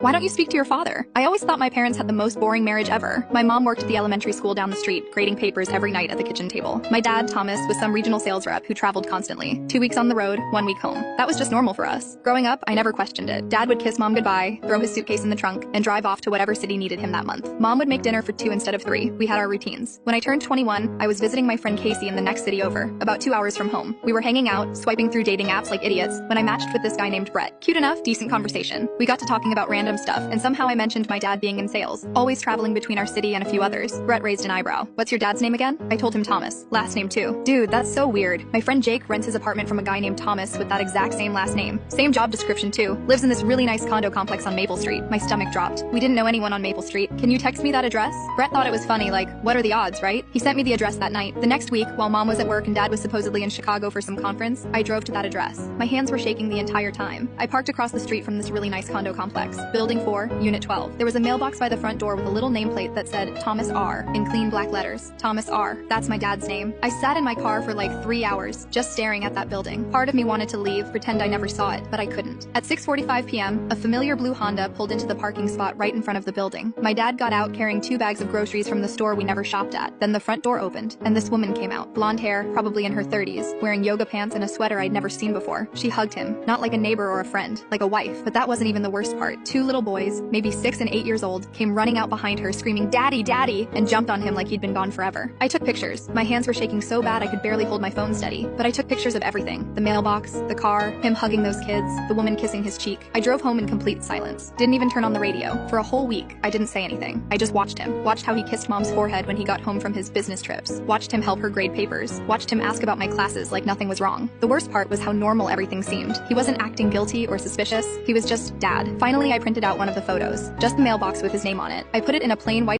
Why don't you speak to your father? I always thought my parents had the most boring marriage ever. My mom worked at the elementary school down the street, grading papers every night at the kitchen table. My dad, Thomas, was some regional sales rep who traveled constantly. 2 weeks on the road, 1 week home. That was just normal for us. Growing up, I never questioned it. Dad would kiss mom goodbye, throw his suitcase in the trunk, and drive off to whatever city needed him that month. Mom would make dinner for 2 instead of 3. We had our routines. When I turned 21, I was visiting my friend Casey in the next city over, about 2 hours from home. We were hanging out, swiping through dating apps like idiots, when I matched with this guy named Brett. Cute enough, decent conversation. We got to talking about random stuff, and somehow I mentioned my dad being in sales, always traveling between our city and a few others. Brett raised an eyebrow. What's your dad's name again? I told him Thomas. Last name too. Dude, that's so weird. My friend Jake rents his apartment from a guy named Thomas with that exact same last name. Same job description too. Lives in this really nice condo complex on Maple Street. My stomach dropped. We didn't know anyone on Maple Street. Can you text me that address? Brett thought it was funny, like, what are the odds, right? He sent me the address that night. The next week, while mom was at work and dad was supposedly in Chicago for some conference, I drove to that address. My hands were shaking the entire time. I parked across the street from this really nice condo complex. Building 4, Unit 12. There was a mailbox by the front door with a little nameplate that said Thomas R. in clean black letters. Thomas R. That's my dad's name. I sat in my car for like 3 hours, just staring at that building. Part of me wanted to leave, pretend I never saw it, but I couldn't. At 6:45 p.m., a familiar blue Honda pulled into the parking spot right in front of the building. My dad got out carrying 2 bags of groceries from the store we never shopped at. Then the front door opened, and this woman came out. Blonde hair, probably in her 30s, wearing yoga pants and a sweater I'd never seen before. She hugged him, not like a neighbor or a friend, like a wife. But that wasn't even the worst part. 2 little boys, maybe 6 and 8 years old, came running out behind her screaming, "Daddy, Daddy," and jumped on him like he'd been gone forever. I took pictures. My hands were shaking so bad I could barely hold my phone steady, but I took pictures of everything. The mailbox, the car, him hugging those kids, the woman kissing his cheek. I drove home in complete silence. Didn't even turn on the radio. For a whole week, I didn't say anything. I just watched him. Watched how he kissed mom's forehead when he got home from his business trips. Watched him help her grade papers. Watched him ask about my classes like nothing was wrong. The worst part was how normal everything seemed. He wasn't acting guilty or suspicious. He was just dad. Finally, I printed out one of the photos. Just the mailbox with his name on it. I put it in a plain white